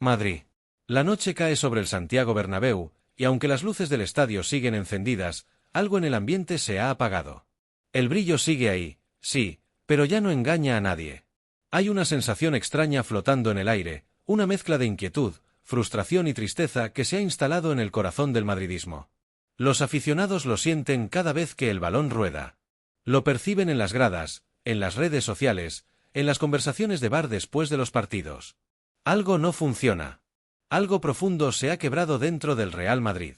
Madrid. La noche cae sobre el Santiago Bernabéu, y aunque las luces del estadio siguen encendidas, algo en el ambiente se ha apagado. El brillo sigue ahí, sí, pero ya no engaña a nadie. Hay una sensación extraña flotando en el aire, una mezcla de inquietud, frustración y tristeza que se ha instalado en el corazón del madridismo. Los aficionados lo sienten cada vez que el balón rueda. Lo perciben en las gradas, en las redes sociales, en las conversaciones de bar después de los partidos. Algo no funciona. Algo profundo se ha quebrado dentro del Real Madrid.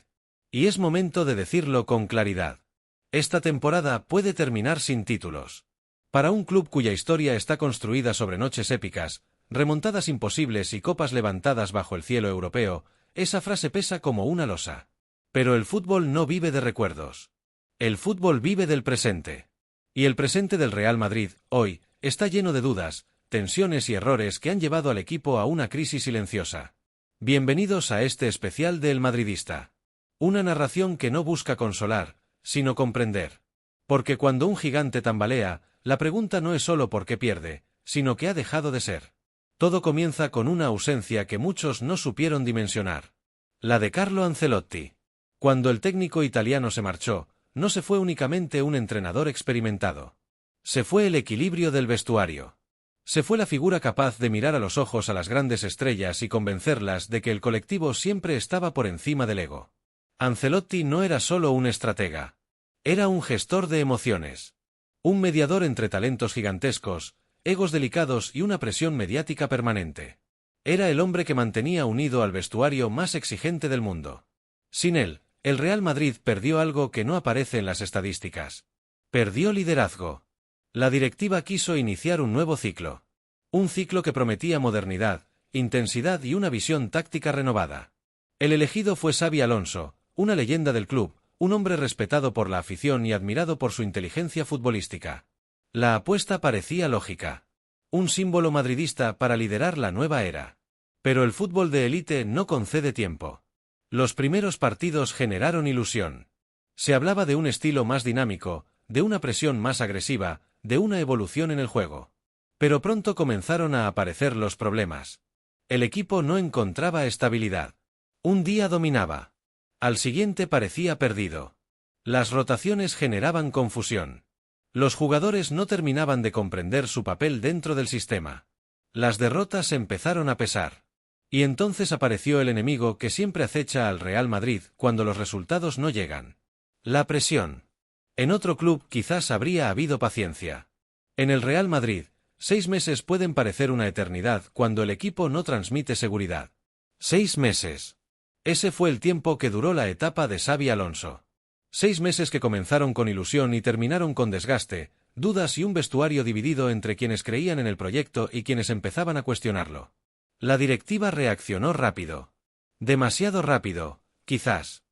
Y es momento de decirlo con claridad. Esta temporada puede terminar sin títulos. Para un club cuya historia está construida sobre noches épicas, remontadas imposibles y copas levantadas bajo el cielo europeo, esa frase pesa como una losa. Pero el fútbol no vive de recuerdos. El fútbol vive del presente. Y el presente del Real Madrid, hoy, está lleno de dudas, tensiones y errores que han llevado al equipo a una crisis silenciosa. Bienvenidos a este especial de El Madridista. Una narración que no busca consolar, sino comprender. Porque cuando un gigante tambalea, la pregunta no es solo por qué pierde, sino que ha dejado de ser. Todo comienza con una ausencia que muchos no supieron dimensionar. La de Carlo Ancelotti. Cuando el técnico italiano se marchó, no se fue únicamente un entrenador experimentado. Se fue el equilibrio del vestuario. Se fue la figura capaz de mirar a los ojos a las grandes estrellas y convencerlas de que el colectivo siempre estaba por encima del ego. Ancelotti no era solo un estratega. Era un gestor de emociones. Un mediador entre talentos gigantescos, egos delicados y una presión mediática permanente. Era el hombre que mantenía unido al vestuario más exigente del mundo. Sin él, el Real Madrid perdió algo que no aparece en las estadísticas. Perdió liderazgo. La directiva quiso iniciar un nuevo ciclo. Un ciclo que prometía modernidad, intensidad y una visión táctica renovada. El elegido fue Xabi Alonso, una leyenda del club, un hombre respetado por la afición y admirado por su inteligencia futbolística. La apuesta parecía lógica. Un símbolo madridista para liderar la nueva era. Pero el fútbol de élite no concede tiempo. Los primeros partidos generaron ilusión. Se hablaba de un estilo más dinámico, de una presión más agresiva, de una evolución en el juego. Pero pronto comenzaron a aparecer los problemas. El equipo no encontraba estabilidad. Un día dominaba. Al siguiente parecía perdido. Las rotaciones generaban confusión. Los jugadores no terminaban de comprender su papel dentro del sistema. Las derrotas empezaron a pesar. Y entonces apareció el enemigo que siempre acecha al Real Madrid cuando los resultados no llegan. La presión. En otro club quizás habría habido paciencia. En el Real Madrid, 6 meses pueden parecer una eternidad cuando el equipo no transmite seguridad. 6 meses. Ese fue el tiempo que duró la etapa de Xabi Alonso. 6 meses que comenzaron con ilusión y terminaron con desgaste, dudas y un vestuario dividido entre quienes creían en el proyecto y quienes empezaban a cuestionarlo. La directiva reaccionó rápido. Demasiado rápido, quizás.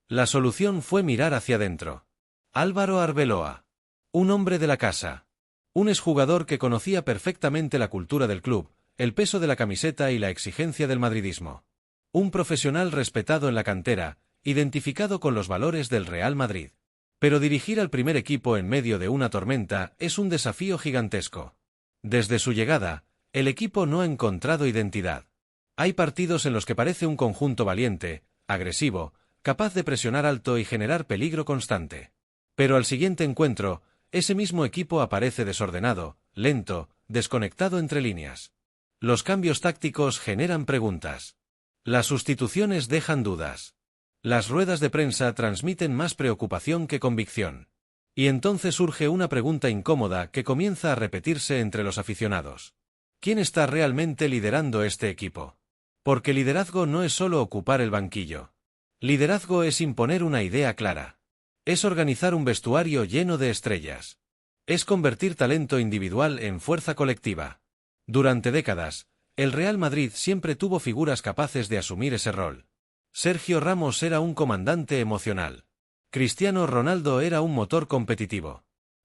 La solución fue mirar hacia adentro. Álvaro Arbeloa. Un hombre de la casa. Un exjugador que conocía perfectamente la cultura del club, el peso de la camiseta y la exigencia del madridismo. Un profesional respetado en la cantera, identificado con los valores del Real Madrid. Pero dirigir al primer equipo en medio de una tormenta es un desafío gigantesco. Desde su llegada, el equipo no ha encontrado identidad. Hay partidos en los que parece un conjunto valiente, agresivo, capaz de presionar alto y generar peligro constante. Pero al siguiente encuentro, ese mismo equipo aparece desordenado, lento, desconectado entre líneas. Los cambios tácticos generan preguntas. Las sustituciones dejan dudas. Las ruedas de prensa transmiten más preocupación que convicción. Y entonces surge una pregunta incómoda que comienza a repetirse entre los aficionados. ¿Quién está realmente liderando este equipo? Porque liderazgo no es solo ocupar el banquillo. Liderazgo es imponer una idea clara. Es organizar un vestuario lleno de estrellas. Es convertir talento individual en fuerza colectiva. Durante décadas, el Real Madrid siempre tuvo figuras capaces de asumir ese rol. Sergio Ramos era un comandante emocional. Cristiano Ronaldo era un motor competitivo.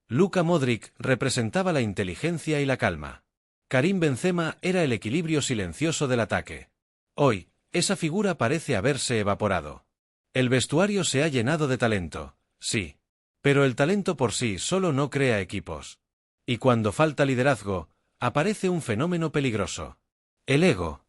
Luka Modric representaba la inteligencia y la calma. Karim Benzema era el equilibrio silencioso del ataque. Hoy, esa figura parece haberse evaporado. El vestuario se ha llenado de talento, sí. Pero el talento por sí solo no crea equipos. Y cuando falta liderazgo, aparece un fenómeno peligroso. El ego.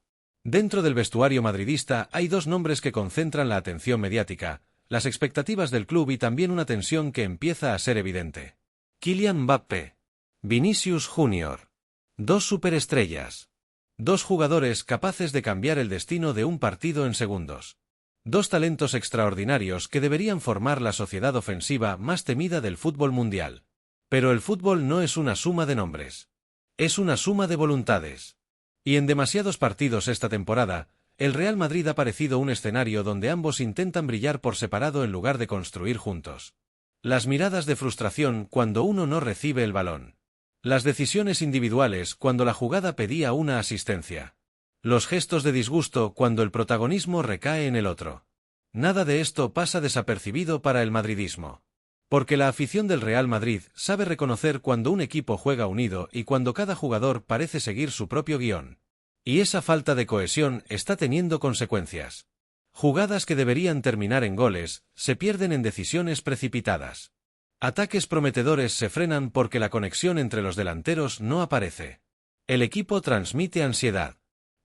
Dentro del vestuario madridista hay dos nombres que concentran la atención mediática, las expectativas del club y también una tensión que empieza a ser evidente. Kylian Mbappé. Vinicius Jr. Dos superestrellas. Dos jugadores capaces de cambiar el destino de un partido en segundos. Dos talentos extraordinarios que deberían formar la sociedad ofensiva más temida del fútbol mundial. Pero el fútbol no es una suma de nombres. Es una suma de voluntades. Y en demasiados partidos esta temporada, el Real Madrid ha parecido un escenario donde ambos intentan brillar por separado en lugar de construir juntos. Las miradas de frustración cuando uno no recibe el balón. Las decisiones individuales cuando la jugada pedía una asistencia. Los gestos de disgusto cuando el protagonismo recae en el otro. Nada de esto pasa desapercibido para el madridismo. Porque la afición del Real Madrid sabe reconocer cuando un equipo juega unido y cuando cada jugador parece seguir su propio guión. Y esa falta de cohesión está teniendo consecuencias. Jugadas que deberían terminar en goles, se pierden en decisiones precipitadas. Ataques prometedores se frenan porque la conexión entre los delanteros no aparece. El equipo transmite ansiedad.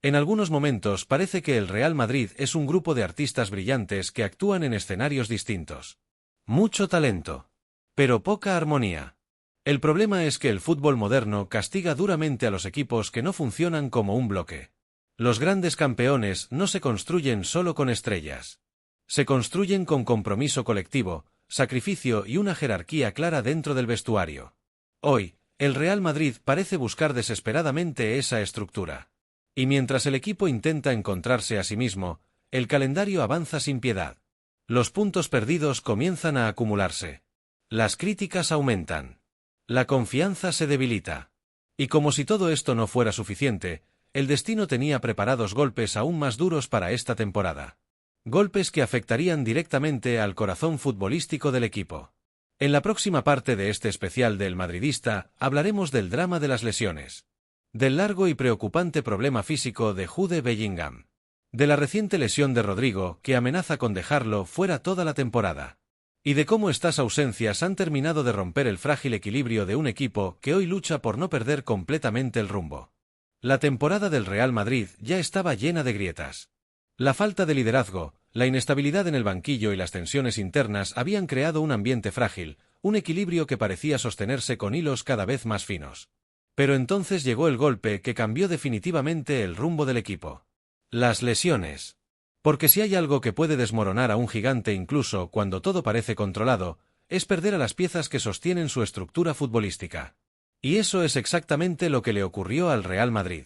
En algunos momentos parece que el Real Madrid es un grupo de artistas brillantes que actúan en escenarios distintos. Mucho talento. Pero poca armonía. El problema es que el fútbol moderno castiga duramente a los equipos que no funcionan como un bloque. Los grandes campeones no se construyen solo con estrellas. Se construyen con compromiso colectivo, sacrificio y una jerarquía clara dentro del vestuario. Hoy, el Real Madrid parece buscar desesperadamente esa estructura. Y mientras el equipo intenta encontrarse a sí mismo, el calendario avanza sin piedad. Los puntos perdidos comienzan a acumularse. Las críticas aumentan. La confianza se debilita. Y como si todo esto no fuera suficiente, el destino tenía preparados golpes aún más duros para esta temporada. Golpes que afectarían directamente al corazón futbolístico del equipo. En la próxima parte de este especial del Madridista, hablaremos del drama de las lesiones. Del largo y preocupante problema físico de Jude Bellingham. De la reciente lesión de Rodrigo, que amenaza con dejarlo fuera toda la temporada. Y de cómo estas ausencias han terminado de romper el frágil equilibrio de un equipo que hoy lucha por no perder completamente el rumbo. La temporada del Real Madrid ya estaba llena de grietas. La falta de liderazgo, la inestabilidad en el banquillo y las tensiones internas habían creado un ambiente frágil, un equilibrio que parecía sostenerse con hilos cada vez más finos. Pero entonces llegó el golpe que cambió definitivamente el rumbo del equipo. Las lesiones. Porque si hay algo que puede desmoronar a un gigante incluso cuando todo parece controlado, es perder a las piezas que sostienen su estructura futbolística. Y eso es exactamente lo que le ocurrió al Real Madrid.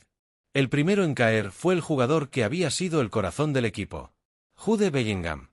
El primero en caer fue el jugador que había sido el corazón del equipo. Jude Bellingham.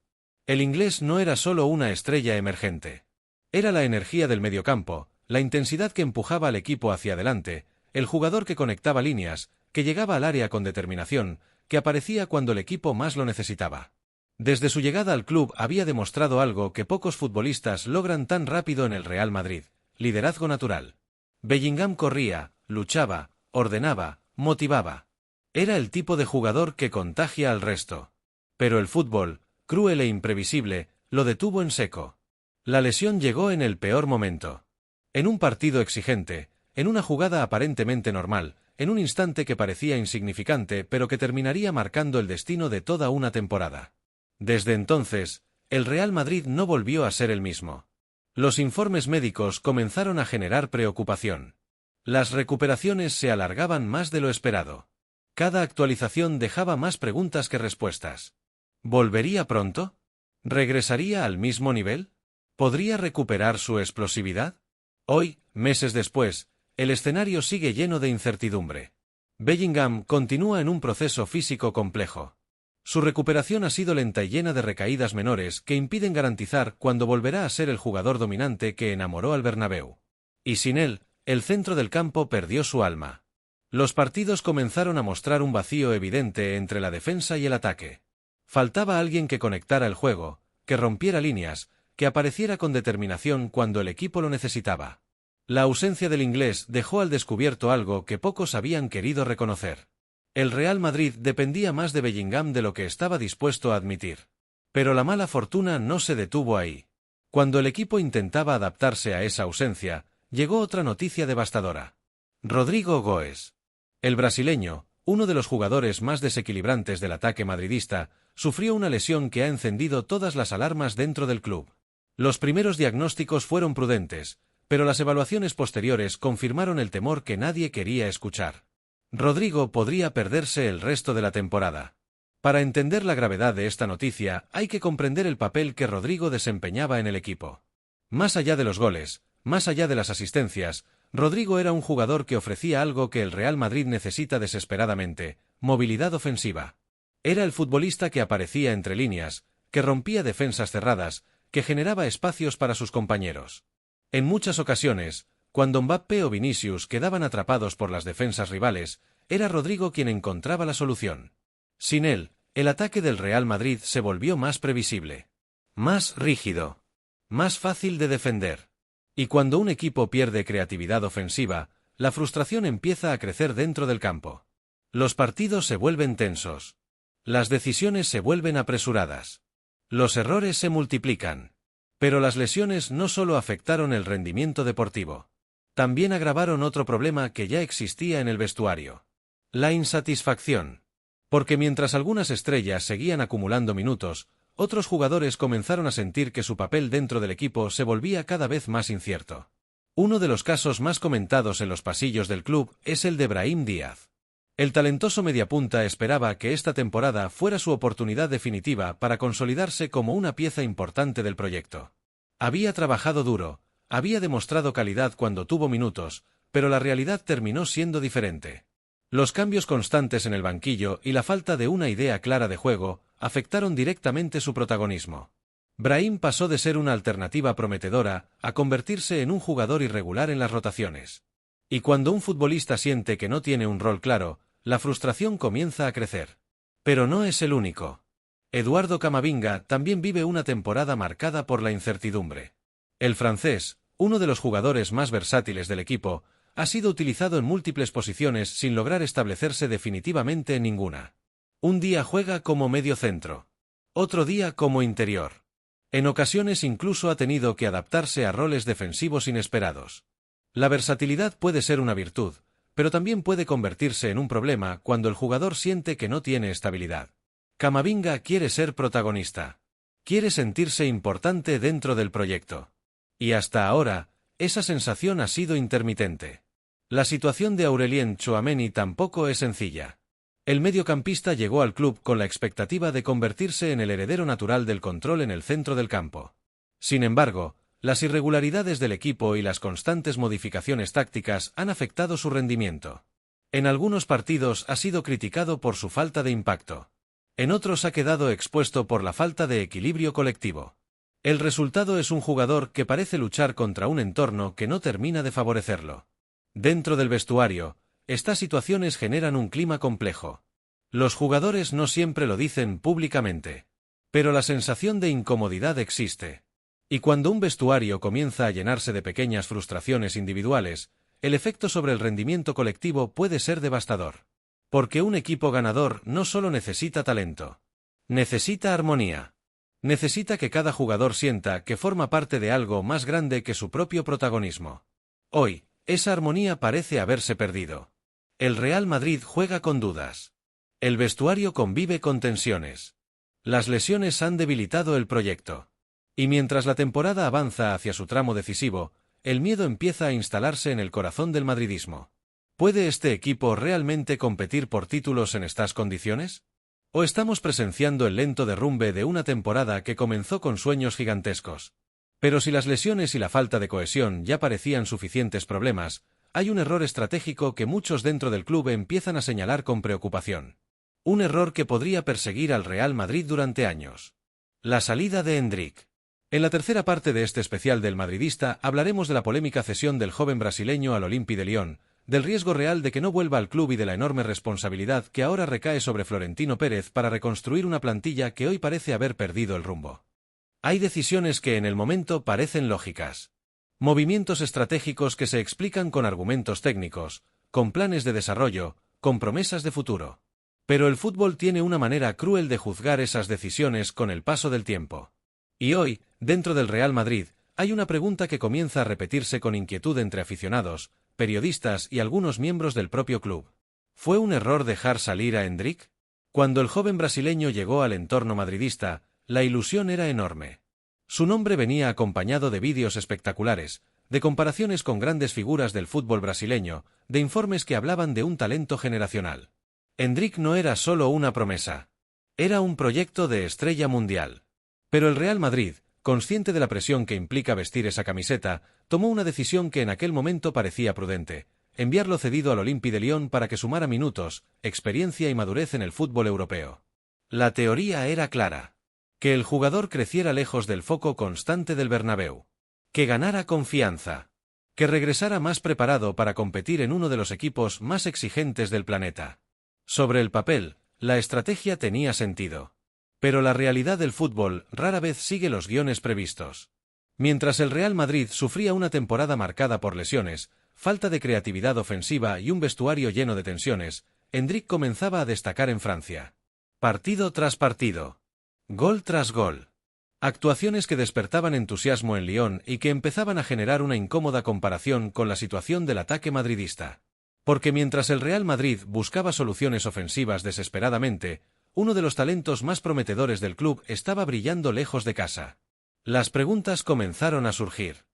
El inglés no era solo una estrella emergente. Era la energía del mediocampo, la intensidad que empujaba al equipo hacia adelante, el jugador que conectaba líneas, que llegaba al área con determinación, que aparecía cuando el equipo más lo necesitaba. Desde su llegada al club había demostrado algo que pocos futbolistas logran tan rápido en el Real Madrid: liderazgo natural. Bellingham corría, luchaba, ordenaba, motivaba. Era el tipo de jugador que contagia al resto. Pero el fútbol, cruel e imprevisible, lo detuvo en seco. La lesión llegó en el peor momento. En un partido exigente, en una jugada aparentemente normal, en un instante que parecía insignificante pero que terminaría marcando el destino de toda una temporada. Desde entonces, el Real Madrid no volvió a ser el mismo. Los informes médicos comenzaron a generar preocupación. Las recuperaciones se alargaban más de lo esperado. Cada actualización dejaba más preguntas que respuestas. ¿Volvería pronto? ¿Regresaría al mismo nivel? ¿Podría recuperar su explosividad? Hoy, meses después, el escenario sigue lleno de incertidumbre. Bellingham continúa en un proceso físico complejo. Su recuperación ha sido lenta y llena de recaídas menores que impiden garantizar cuándo volverá a ser el jugador dominante que enamoró al Bernabéu. Y sin él, el centro del campo perdió su alma. Los partidos comenzaron a mostrar un vacío evidente entre la defensa y el ataque. Faltaba alguien que conectara el juego, que rompiera líneas, que apareciera con determinación cuando el equipo lo necesitaba. La ausencia del inglés dejó al descubierto algo que pocos habían querido reconocer. El Real Madrid dependía más de Bellingham de lo que estaba dispuesto a admitir. Pero la mala fortuna no se detuvo ahí. Cuando el equipo intentaba adaptarse a esa ausencia, llegó otra noticia devastadora. Rodrigo Goes. El brasileño, uno de los jugadores más desequilibrantes del ataque madridista, sufrió una lesión que ha encendido todas las alarmas dentro del club. Los primeros diagnósticos fueron prudentes, pero las evaluaciones posteriores confirmaron el temor que nadie quería escuchar. Rodrigo podría perderse el resto de la temporada. Para entender la gravedad de esta noticia, hay que comprender el papel que Rodrigo desempeñaba en el equipo. Más allá de los goles, más allá de las asistencias, Rodrigo era un jugador que ofrecía algo que el Real Madrid necesita desesperadamente: movilidad ofensiva. Era el futbolista que aparecía entre líneas, que rompía defensas cerradas, que generaba espacios para sus compañeros. En muchas ocasiones, cuando Mbappé o Vinicius quedaban atrapados por las defensas rivales, era Rodrigo quien encontraba la solución. Sin él, el ataque del Real Madrid se volvió más previsible, más rígido, más fácil de defender. Y cuando un equipo pierde creatividad ofensiva, la frustración empieza a crecer dentro del campo. Los partidos se vuelven tensos. Las decisiones se vuelven apresuradas. Los errores se multiplican. Pero las lesiones no solo afectaron el rendimiento deportivo. También agravaron otro problema que ya existía en el vestuario: la insatisfacción. Porque mientras algunas estrellas seguían acumulando minutos, otros jugadores comenzaron a sentir que su papel dentro del equipo se volvía cada vez más incierto. Uno de los casos más comentados en los pasillos del club es el de Brahim Díaz. El talentoso mediapunta esperaba que esta temporada fuera su oportunidad definitiva para consolidarse como una pieza importante del proyecto. Había trabajado duro, había demostrado calidad cuando tuvo minutos, pero la realidad terminó siendo diferente. Los cambios constantes en el banquillo y la falta de una idea clara de juego afectaron directamente su protagonismo. Brahim pasó de ser una alternativa prometedora a convertirse en un jugador irregular en las rotaciones. Y cuando un futbolista siente que no tiene un rol claro, la frustración comienza a crecer. Pero no es el único. Eduardo Camavinga también vive una temporada marcada por la incertidumbre. El francés, uno de los jugadores más versátiles del equipo, ha sido utilizado en múltiples posiciones sin lograr establecerse definitivamente en ninguna. Un día juega como mediocentro. Otro día como interior. En ocasiones incluso ha tenido que adaptarse a roles defensivos inesperados. La versatilidad puede ser una virtud, pero también puede convertirse en un problema cuando el jugador siente que no tiene estabilidad. Camavinga quiere ser protagonista. Quiere sentirse importante dentro del proyecto. Y hasta ahora, esa sensación ha sido intermitente. La situación de Aurelien Tchouaméni tampoco es sencilla. El mediocampista llegó al club con la expectativa de convertirse en el heredero natural del control en el centro del campo. Sin embargo, las irregularidades del equipo y las constantes modificaciones tácticas han afectado su rendimiento. En algunos partidos ha sido criticado por su falta de impacto. En otros ha quedado expuesto por la falta de equilibrio colectivo. El resultado es un jugador que parece luchar contra un entorno que no termina de favorecerlo. Dentro del vestuario, estas situaciones generan un clima complejo. Los jugadores no siempre lo dicen públicamente, pero la sensación de incomodidad existe. Y cuando un vestuario comienza a llenarse de pequeñas frustraciones individuales, el efecto sobre el rendimiento colectivo puede ser devastador. Porque un equipo ganador no solo necesita talento. Necesita armonía. Necesita que cada jugador sienta que forma parte de algo más grande que su propio protagonismo. Hoy, esa armonía parece haberse perdido. El Real Madrid juega con dudas. El vestuario convive con tensiones. Las lesiones han debilitado el proyecto. Y mientras la temporada avanza hacia su tramo decisivo, el miedo empieza a instalarse en el corazón del madridismo. ¿Puede este equipo realmente competir por títulos en estas condiciones? ¿O estamos presenciando el lento derrumbe de una temporada que comenzó con sueños gigantescos? Pero si las lesiones y la falta de cohesión ya parecían suficientes problemas, hay un error estratégico que muchos dentro del club empiezan a señalar con preocupación. Un error que podría perseguir al Real Madrid durante años. La salida de Endrick. En la tercera parte de este especial del madridista hablaremos de la polémica cesión del joven brasileño al Olympique de Lyon, del riesgo real de que no vuelva al club y de la enorme responsabilidad que ahora recae sobre Florentino Pérez para reconstruir una plantilla que hoy parece haber perdido el rumbo. Hay decisiones que en el momento parecen lógicas. Movimientos estratégicos que se explican con argumentos técnicos, con planes de desarrollo, con promesas de futuro. Pero el fútbol tiene una manera cruel de juzgar esas decisiones con el paso del tiempo. Y hoy, dentro del Real Madrid, hay una pregunta que comienza a repetirse con inquietud entre aficionados, periodistas y algunos miembros del propio club. ¿Fue un error dejar salir a Endrick? Cuando el joven brasileño llegó al entorno madridista, la ilusión era enorme. Su nombre venía acompañado de vídeos espectaculares, de comparaciones con grandes figuras del fútbol brasileño, de informes que hablaban de un talento generacional. Endrick no era solo una promesa. Era un proyecto de estrella mundial. Pero el Real Madrid, consciente de la presión que implica vestir esa camiseta, tomó una decisión que en aquel momento parecía prudente: enviarlo cedido al Olympique de Lyon para que sumara minutos, experiencia y madurez en el fútbol europeo. La teoría era clara: que el jugador creciera lejos del foco constante del Bernabéu, que ganara confianza, que regresara más preparado para competir en uno de los equipos más exigentes del planeta. Sobre el papel, la estrategia tenía sentido. Pero la realidad del fútbol rara vez sigue los guiones previstos. Mientras el Real Madrid sufría una temporada marcada por lesiones, falta de creatividad ofensiva y un vestuario lleno de tensiones, Endrick comenzaba a destacar en Francia. Partido tras partido. Gol tras gol. Actuaciones que despertaban entusiasmo en Lyon y que empezaban a generar una incómoda comparación con la situación del ataque madridista. Porque mientras el Real Madrid buscaba soluciones ofensivas desesperadamente, uno de los talentos más prometedores del club estaba brillando lejos de casa. Las preguntas comenzaron a surgir.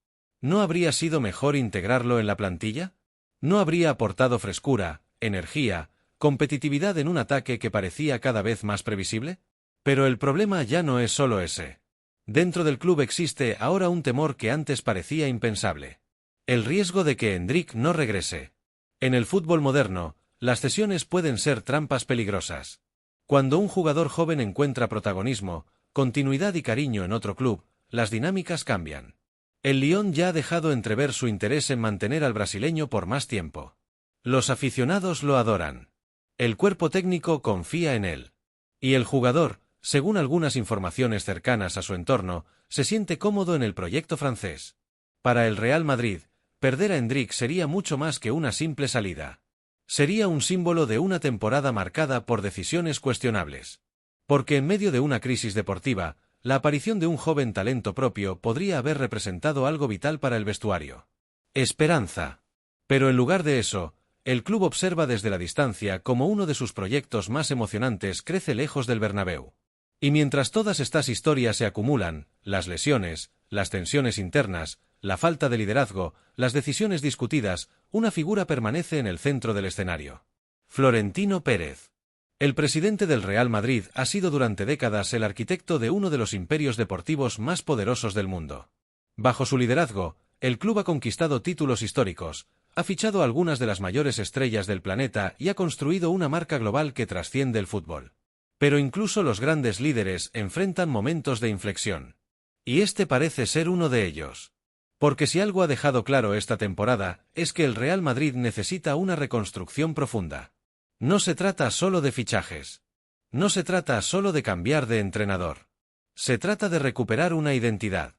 ¿No habría sido mejor integrarlo en la plantilla? ¿No habría aportado frescura, energía, competitividad en un ataque que parecía cada vez más previsible? Pero el problema ya no es solo ese. Dentro del club existe ahora un temor que antes parecía impensable: el riesgo de que Endrick no regrese. En el fútbol moderno, las cesiones pueden ser trampas peligrosas. Cuando un jugador joven encuentra protagonismo, continuidad y cariño en otro club, las dinámicas cambian. El Lyon ya ha dejado entrever su interés en mantener al brasileño por más tiempo. Los aficionados lo adoran. El cuerpo técnico confía en él. Y el jugador, según algunas informaciones cercanas a su entorno, se siente cómodo en el proyecto francés. Para el Real Madrid, perder a Endrick sería mucho más que una simple salida. Sería un símbolo de una temporada marcada por decisiones cuestionables. Porque en medio de una crisis deportiva, la aparición de un joven talento propio podría haber representado algo vital para el vestuario. Esperanza. Pero en lugar de eso, el club observa desde la distancia cómo uno de sus proyectos más emocionantes crece lejos del Bernabéu. Y mientras todas estas historias se acumulan, las lesiones, las tensiones internas, la falta de liderazgo, las decisiones discutidas, una figura permanece en el centro del escenario: Florentino Pérez. El presidente del Real Madrid ha sido durante décadas el arquitecto de uno de los imperios deportivos más poderosos del mundo. Bajo su liderazgo, el club ha conquistado títulos históricos, ha fichado a algunas de las mayores estrellas del planeta y ha construido una marca global que trasciende el fútbol. Pero incluso los grandes líderes enfrentan momentos de inflexión. Y este parece ser uno de ellos. Porque si algo ha dejado claro esta temporada, es que el Real Madrid necesita una reconstrucción profunda. No se trata solo de fichajes. No se trata solo de cambiar de entrenador. Se trata de recuperar una identidad.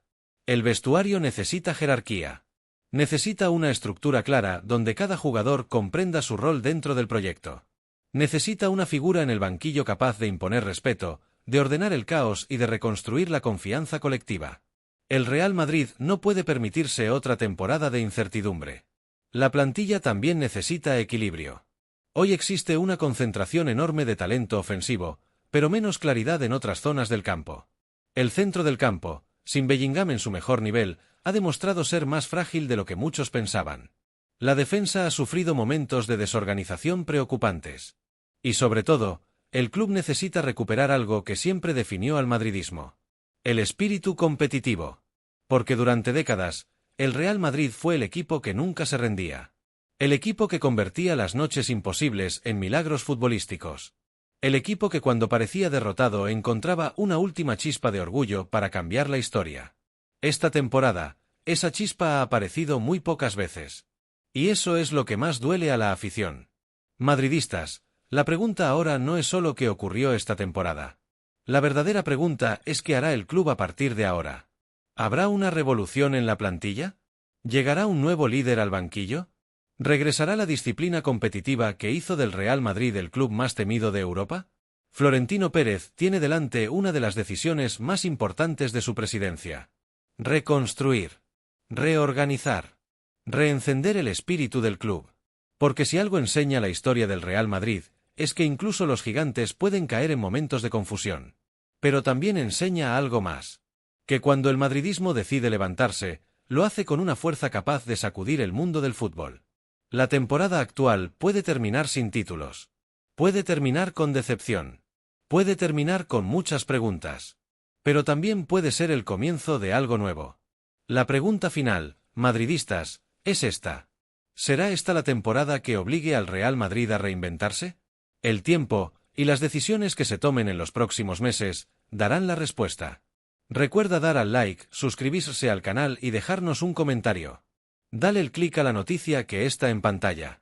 El vestuario necesita jerarquía. Necesita una estructura clara donde cada jugador comprenda su rol dentro del proyecto. Necesita una figura en el banquillo capaz de imponer respeto, de ordenar el caos y de reconstruir la confianza colectiva. El Real Madrid no puede permitirse otra temporada de incertidumbre. La plantilla también necesita equilibrio. Hoy existe una concentración enorme de talento ofensivo, pero menos claridad en otras zonas del campo. El centro del campo, sin Bellingham en su mejor nivel, ha demostrado ser más frágil de lo que muchos pensaban. La defensa ha sufrido momentos de desorganización preocupantes. Y sobre todo, el club necesita recuperar algo que siempre definió al madridismo: el espíritu competitivo. Porque durante décadas, el Real Madrid fue el equipo que nunca se rendía. El equipo que convertía las noches imposibles en milagros futbolísticos. El equipo que cuando parecía derrotado encontraba una última chispa de orgullo para cambiar la historia. Esta temporada, esa chispa ha aparecido muy pocas veces. Y eso es lo que más duele a la afición. Madridistas, la pregunta ahora no es solo qué ocurrió esta temporada. La verdadera pregunta es qué hará el club a partir de ahora. ¿Habrá una revolución en la plantilla? ¿Llegará un nuevo líder al banquillo? ¿Regresará la disciplina competitiva que hizo del Real Madrid el club más temido de Europa? Florentino Pérez tiene delante una de las decisiones más importantes de su presidencia: reconstruir, reorganizar, reencender el espíritu del club. Porque si algo enseña la historia del Real Madrid, es que incluso los gigantes pueden caer en momentos de confusión. Pero también enseña algo más. Que cuando el madridismo decide levantarse, lo hace con una fuerza capaz de sacudir el mundo del fútbol. La temporada actual puede terminar sin títulos. Puede terminar con decepción. Puede terminar con muchas preguntas. Pero también puede ser el comienzo de algo nuevo. La pregunta final, madridistas, es esta. ¿Será esta la temporada que obligue al Real Madrid a reinventarse? El tiempo, y las decisiones que se tomen en los próximos meses, darán la respuesta. Recuerda dar al like, suscribirse al canal y dejarnos un comentario. Dale el clic a la noticia que está en pantalla.